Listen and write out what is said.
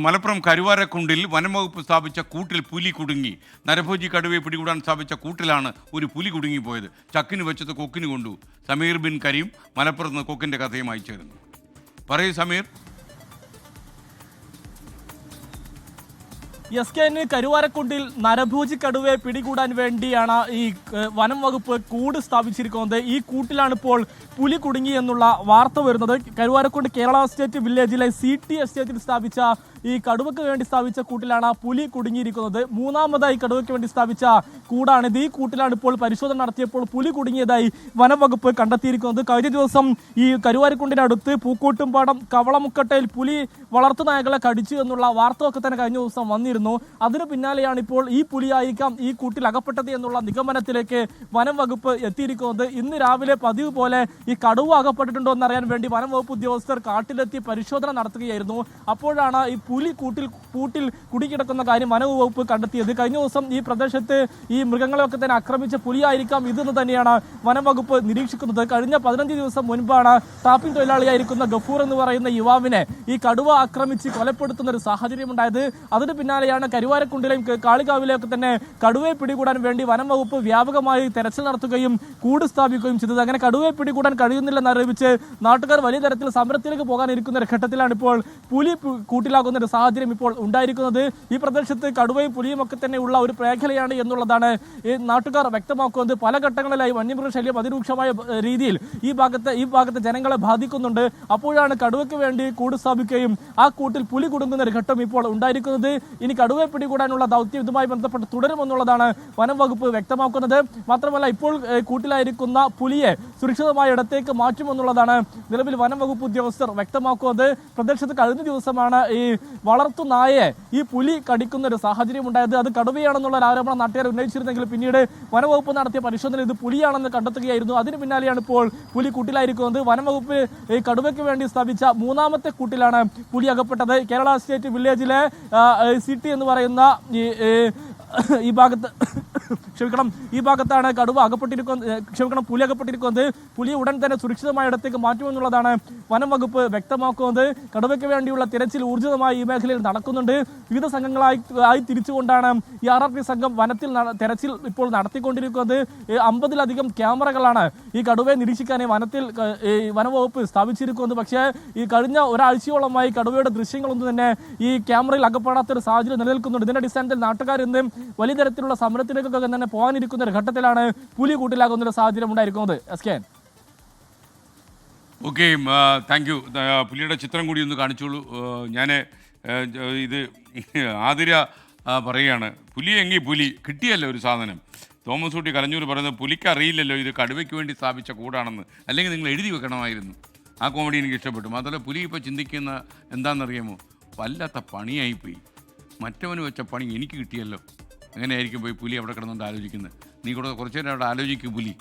മലപ്പുറം കരുവാരക്കുണ്ടിൽ വനംവകുപ്പ് സ്ഥാപിച്ച കൂട്ടിൽ പുലി കുടുങ്ങി. നരഭോജി കടുവയെ പിടികൂടാൻ സ്ഥാപിച്ച കൂട്ടിലാണ് ഒരു പുലി കുടുങ്ങിപ്പോയത്. ചക്കിന് വെച്ചത് കൊക്കിന് കൊണ്ടു. സമീർ ബിൻ കരീം മലപ്പുറത്ത് നിന്ന് കൊക്കിൻ്റെ കഥയുമായി ചേരുന്നു. പറയൂ സമീർ. എസ്.കെ.ന് കരുവാരക്കുണ്ടിൽ നരഭോജി കടുവയെ പിടികൂടാൻ വേണ്ടിയാണ് ഈ വനം വകുപ്പ് കൂട് സ്ഥാപിച്ചിരിക്കുന്നത്. ഈ കൂട്ടിലാണ് ഇപ്പോൾ പുലി കുടുങ്ങി എന്നുള്ള വാർത്ത വരുന്നത്. കരുവാരക്കുണ്ട് കേരള സ്റ്റേറ്റ് വില്ലേജിലെ CT എസ്റ്റേറ്റിൽ സ്ഥാപിച്ച ഈ കടുവയ്ക്ക് വേണ്ടി സ്ഥാപിച്ച കൂട്ടിലാണ് പുലി കുടുങ്ങിയിരിക്കുന്നത്. മൂന്നാമതായി കടുവയ്ക്ക് വേണ്ടി സ്ഥാപിച്ച കൂടാണിത്. ഈ കൂട്ടിലാണ് ഇപ്പോൾ പരിശോധന നടത്തിയപ്പോൾ പുലി കുടുങ്ങിയതായി വനം വകുപ്പ് കണ്ടെത്തിയിരിക്കുന്നത്. കഴിഞ്ഞ ദിവസം ഈ കരുവാരക്കുണ്ടിനടുത്ത് പൂക്കോട്ടുംപാടം കവളമുക്കട്ടയിൽ പുലി വളർത്തുനായകളെ കടിച്ചു എന്നുള്ള വാർത്തയൊക്കെ തന്നെ കഴിഞ്ഞ ദിവസം വന്നിരുന്നു. അതിനു പിന്നാലെയാണ് ഇപ്പോൾ ഈ പുലിയായിരിക്കാം ഈ കൂട്ടിൽ അകപ്പെട്ടത് എന്നുള്ള നിഗമനത്തിലേക്ക് വനം വകുപ്പ് എത്തിയിരിക്കുന്നത്. ഇന്ന് രാവിലെ പതിവ് പോലെ ഈ കടുവ അകപ്പെട്ടിട്ടുണ്ടോ എന്നറിയാൻ വേണ്ടി വനം വകുപ്പ് ഉദ്യോഗസ്ഥർ കാട്ടിലെത്തി പരിശോധന നടത്തുകയായിരുന്നു. അപ്പോഴാണ് ഈ പുലി കൂട്ടിൽ കുടുങ്ങിക്കിടക്കുന്ന കാര്യം വനം വകുപ്പ് കണ്ടെത്തിയത്. കഴിഞ്ഞ ദിവസം ഈ പ്രദേശത്ത് ഈ മൃഗങ്ങളെയൊക്കെ തന്നെ ആക്രമിച്ച പുലിയായിരിക്കാം ഇതെന്ന് തന്നെയാണ് വനം വകുപ്പ് നിരീക്ഷിക്കുന്നത്. കഴിഞ്ഞ 15 ദിവസം മുൻപാണ് ടാപ്പിംഗ് തൊഴിലാളിയായിരിക്കുന്ന ഗഫൂർ എന്ന് പറയുന്ന യുവാവിനെ ഈ കടുവ ആക്രമിച്ച് കൊലപ്പെടുത്തുന്ന ഒരു സാഹചര്യം ഉണ്ടായത്. അതിന് പിന്നാലെയാണ് കരുവാരക്കുണ്ടിലെയും കാളികാവിലെയൊക്കെ തന്നെ കടുവയെ പിടികൂടാൻ വേണ്ടി വനം വകുപ്പ് വ്യാപകമായി തെരച്ചിൽ നടത്തുകയും കൂട് സ്ഥാപിക്കുകയും ചെയ്തത്. അങ്ങനെ കടുവയെ പിടികൂടാൻ കഴിയുന്നില്ലെന്ന് ആരോപിച്ച് നാട്ടുകാർ വലിയ തരത്തിൽ സമരത്തിലേക്ക് പോകാനിരിക്കുന്ന ഒരു ഘട്ടത്തിലാണ് ഇപ്പോൾ പുലി കൂട്ടിലാകുന്ന ഒരു സാഹചര്യം ഇപ്പോൾ ഉണ്ടായിരിക്കുന്നത്. ഈ പ്രദേശത്ത് കടുവയും പുലിയും ഒക്കെ തന്നെ ഉള്ള ഒരു മേഖലയാണ് എന്നുള്ളതാണ് ഈ നാട്ടുകാർ വ്യക്തമാക്കുന്നത്. പല ഘട്ടങ്ങളിലായി വന്യമൃഗശല്യം അതിരൂക്ഷമായ രീതിയിൽ ഈ ഭാഗത്തെ ജനങ്ങളെ ബാധിക്കുന്നുണ്ട്. അപ്പോഴാണ് കടുവയ്ക്ക് വേണ്ടി കൂട് സ്ഥാപിക്കുകയും ആ കൂട്ടിൽ പുലി കുടുങ്ങുന്ന ഒരു ഘട്ടം ഇപ്പോൾ ഉണ്ടായിരിക്കുന്നത്. ഇനി കടുവയെ പിടികൂടാനുള്ള ദൗത്യം ഇതുമായി ബന്ധപ്പെട്ട് തുടരുമെന്നുള്ളതാണ് വനം വകുപ്പ് വ്യക്തമാക്കുന്നത്. മാത്രമല്ല ഇപ്പോൾ കൂട്ടിലായിരിക്കുന്ന പുലിയെ സുരക്ഷിതമായ ഇടത്തേക്ക് മാറ്റുമെന്നുള്ളതാണ് നിലവിൽ വനം വകുപ്പ് ഉദ്യോഗസ്ഥർ വ്യക്തമാക്കുന്നത്. പ്രദേശത്ത് കഴിഞ്ഞ ദിവസമാണ് ഈ വളർത്തു നായയെ ഈ പുലി കടിക്കുന്ന ഒരു സാഹചര്യം ഉണ്ടായത്. അത് കടുവയാണെന്നുള്ള ഒരു ആരോപണം നാട്ടുകാർ ഉന്നയിച്ചിരുന്നെങ്കിൽ പിന്നീട് വനംവകുപ്പ് നടത്തിയ പരിശോധന ഇത് പുലിയാണെന്ന് കണ്ടെത്തുകയായിരുന്നു. അതിന് പിന്നാലെയാണ് ഇപ്പോൾ പുലി കൂട്ടിലായിരിക്കുന്നത്. വനംവകുപ്പ് ഈ കടുവയ്ക്ക് വേണ്ടി സ്ഥാപിച്ച മൂന്നാമത്തെ കൂട്ടിലാണ് പുലി അകപ്പെട്ടത്. കേരള സ്റ്റേറ്റ് വില്ലേജിലെ CT എന്ന് പറയുന്ന ഈ ഭാഗത്താണ് കടുവ പുലി അകപ്പെട്ടിരിക്കുന്നത്. പുലി ഉടൻ തന്നെ സുരക്ഷിതമായ ഇടത്തേക്ക് മാറ്റുമെന്നുള്ളതാണ് വനം വകുപ്പ് വ്യക്തമാക്കുന്നത്. കടുവയ്ക്ക് വേണ്ടിയുള്ള തിരച്ചിൽ ഊർജിതമായി ഈ മേഖലയിൽ നടക്കുന്നുണ്ട്. വിവിധ സംഘങ്ങളായി തിരിച്ചുകൊണ്ടാണ് ഈ RRT സംഘം വനത്തിൽ തെരച്ചിൽ ഇപ്പോൾ നടത്തിക്കൊണ്ടിരിക്കുന്നത്. 50-ലധികം ക്യാമറകളാണ് ഈ കടുവയെ നിരീക്ഷിക്കാനായി വനം വകുപ്പ് സ്ഥാപിച്ചിരിക്കുന്നത്. പക്ഷേ ഈ കഴിഞ്ഞ ഒരാഴ്ചയോളമായി കടുവയുടെ ദൃശ്യങ്ങളൊന്നും തന്നെ ഈ ക്യാമറയിൽ അകപ്പെടാത്തൊരു സാഹചര്യം നിലനിൽക്കുന്നുണ്ട്. ഇതിന്റെ അടിസ്ഥാനത്തിൽ നാട്ടുകാർ ഇന്ന് വലിയ തരത്തിലുള്ള സമരത്തിലേക്കൊക്കെ തന്നെ പോകാനിരിക്കുന്ന ഒരു ഘട്ടത്തിലാണ് പുലി കൂട്ടിലാകുന്ന ഒരു സാഹചര്യം ഉണ്ടായിരിക്കുന്നത്. എസ്.കെ. Okay, thank you. പുലിയുടെ ചിത്രം കൂടി ഒന്ന് കാണിച്ചോളൂ. ഞാൻ ഇത് ആതിര പറയുകയാണ്, പുലിയെങ്കിൽ പുലി കിട്ടിയല്ലോ ഒരു സാധനം. തോമസ് കുട്ടി കലഞ്ഞൂർ പറയുന്നത് പുലിക്ക് അറിയില്ലല്ലോ ഇത് കടുവയ്ക്ക് വേണ്ടി സ്ഥാപിച്ച കൂടാണെന്ന്, അല്ലെങ്കിൽ നിങ്ങൾ എഴുതി വെക്കണമായിരുന്നു. ആ കോമഡി എനിക്ക് ഇഷ്ടപ്പെട്ടു. മാത്രമല്ല പുലി ഇപ്പോൾ ചിന്തിക്കുന്ന എന്താണെന്നറിയാമോ, വല്ലാത്ത പണിയായിപ്പോയി, മറ്റവന് വെച്ച പണി എനിക്ക് കിട്ടിയല്ലോ. അങ്ങനെയായിരിക്കും പോയി പുലി അവിടെ കിടന്നുകൊണ്ട് ആലോചിക്കുന്നത്. നീ കൂടെ കുറച്ചു നേരം അവിടെ ആലോചിക്കും പുലി.